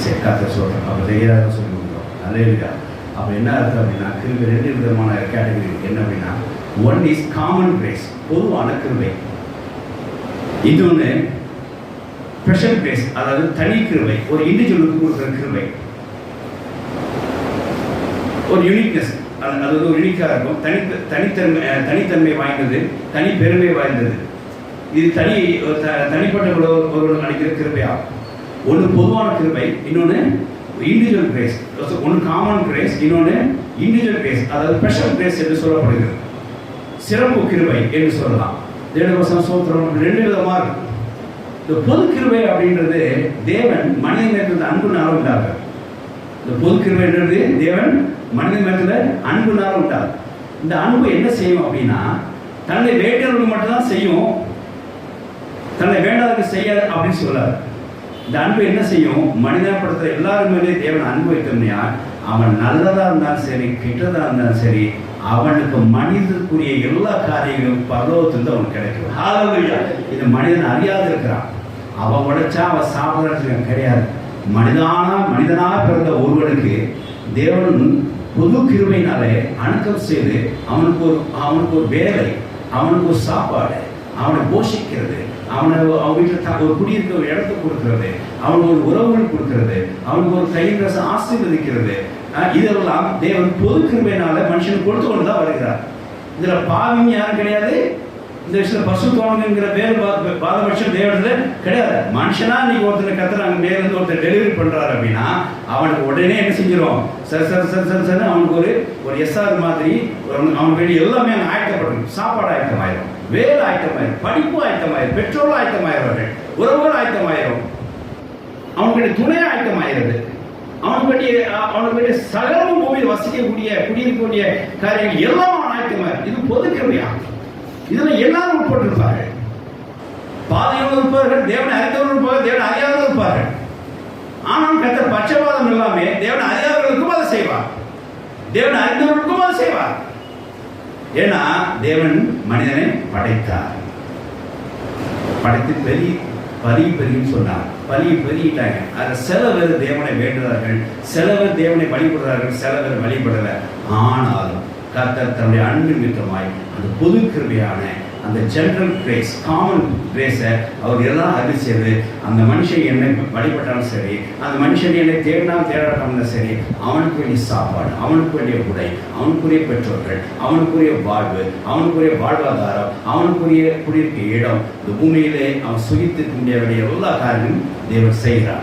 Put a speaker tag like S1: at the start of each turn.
S1: சரி கர்த்தர் சொல்கிறோம். அப்போ செய்கிறார சொல்லி கொடுக்குறோம். அல்லேலூயா. அப்போ என்ன அர்த்தம் அப்படின்னா, கிருபை 2 விதமான கேட்டகரி என்ன அப்படின்னா, ஒன் இஸ் காமன் கிரேஸ், பொதுவான கிருபை. இன்னொன்று ஸ்பெஷல் கிரேஸ், அதாவது தனி கிருபை, ஒரு இண்டிவிஜுவலுக்கு கொடுக்குற கிருபை, ஒரு யூனிக்னஸ், அது ஒரு யூனிக்காக இருக்கும், தனித்தன்மை வாய்ந்தது, தனி பெருமை வாய்ந்தது. இது தனிப்பட்ட ஒருவர்கள் நடிக்கிற கிருபையாகும். ஒன்று பொதுவான கிருபை, இன்னொன்று இண்டிவிஜுவல் கிரேஸ். ஒன்று காமன் கிரேஸ், இன்னொன்று இண்டிவிஜுவல் கிரேஸ், அதாவது ஸ்பெஷல் கிரேஸ் என்று சொல்லப்படுகிறது. சிறப்பு கிருபை என்று சொல்லலாம். சோத்திரம் 2 விதமாக இருக்கும். இந்த பொது கிருபை அப்படின்றது தேவன் மனித மேற்கொண்ட அன்புனால உண்டாகும். இந்த பொது கிருபை என்றது தேவன் மனித மேற்கொண்ட அன்புனால உண்டாகும். இந்த அன்பு என்ன செய்யும் அப்படின்னா, தன்னை வேண்டியவர்களுக்கு மட்டும்தான் செய்யும், தன்னை வேண்டாதவருக்கு செய்யாது அப்படின்னு சொல்லாது. இந்த அன்பு என்ன செய்யும், மனிதப்படுத்துகிற எல்லாருமே தேவன் அன்பு வைத்தோம்னா, அவன் நல்லதாக இருந்தாலும் சரி கெட்டதாக இருந்தாலும் சரி, அவனுக்கு மனிதனுக்குரிய எல்லா காரியங்களும் பரலோகத்தில் அவனுக்கு கிடைக்கும். ஹல்லேலூயா. இது மனிதன் அறியாது இருக்கிறான். அவன் உடைச்சா அவன் சாப்பிட்றது கிடையாது. மனிதனாக பிறந்த ஒருவனுக்கு தேவன் பொது கிருபையினாலே அணுக்கம் செய்து அவனுக்கு ஒரு வேலை, அவனுக்கு ஒரு சாப்பாடு, அவனை போஷிக்கிறது, அவன் வீட்டில் ஒரு குடியிருக்க ஒரு இடத்தை கொடுக்கிறது, அவனுக்கு ஒரு உறவுகள் கொடுக்கிறது, அவனுக்கு ஒரு கையில் ரசம் ஆசீர்வதிக்கிறது. இதெல்லாம் தேவன் பொது கிருபையினால மனுஷனுக்கு கொடுத்து கொண்டு தான் வருகிறார். இதில் பாவம் யாரும் கிடையாது. இந்த விஷயத்தில் பசுத்தோணுங்கிற வேறு பாதபட்சம் தேவனத்தில் கிடையாது. மனுஷனா இன்னைக்கு ஒருத்தர் கத்துறாங்க, மேலிருந்து ஒருத்தர் டெலிவரி பண்ணுறாரு அப்படின்னா அவனுக்கு உடனே என்ன செஞ்சிடும், சரி அவனுக்கு ஒரு எஸ்ஆர் மாதிரி அவனுக்கு வேண்டிய எல்லாமே அங்கே ஆயத்தப்படும். சாப்பாடு ஆயத்தமாயிரும், வேலை ஆயத்தமாயிரும், படிப்பு ஆயத்தமாயிரும், பெற்றோர்கள் ஆயத்தமாயிடுவார்கள், உறவுகள் ஆயத்தமாயிரும், அவனுக்கு துணை ஆயத்தமாயிருது, அவனுக்கு வேண்டிய சகலமும் பூமியில் வசிக்கக்கூடிய குடியிருக்கக்கூடிய காரியங்கள் எல்லாம் அவன் ஆயத்தமாயிரும். இது பொது கிருபையாகும். இதில் எல்லாரும் உட்பட்டிருப்பார்கள். பாதையோடு இருப்பார்கள், தேவனை அறிந்தவர்கள் இருப்பார்கள், தேவனை அறியாதவர்கள் இருப்பார்கள். ஆனால் கர்த்தர் பட்சபாதம் எல்லாமே தேவனை அறியாதவர்களுக்கும் அதை செய்வார், தேவனை அறிந்தவர்களுக்கும் அதை செய்வார். ஏன்னா தேவன் மனிதனை படைத்தார், படைத்து பெரிய சொன்னார், பெருகிட்டாங்க. அது சில பேர் தேவனை வேண்டுகிறார்கள், சில பேர் தேவனை வழிபடுறார்கள், சில பேர் வழிபடல. ஆனாலும் கர்த்தர் தன்னுடைய அன்பு மிக்கமாய் அந்த பொது கிருபையான அந்த ஜெனரல் கிரேஸ், காமன் கிரேஸை அவர் எல்லாம் அறிவிச்சது. அந்த மனுஷன் என்னை வழிபட்டாலும் சரி, அந்த மனுஷன் என்னை தேடாட்டாலும் சரி, அவனுக்கு வேண்டிய சாப்பாடு, அவனுக்கு வேண்டிய உடை, அவனுக்குரிய பெற்றோர்கள், அவனுக்குரிய வாழ்வு, அவனுக்குரிய வாழ்வாதாரம், அவனுக்குரிய குடியிருக்க இடம், இந்த பூமியிலே அவன் சுகித்து வேண்டிய எல்லா காரியமும் தேவன் செய்கிறார்.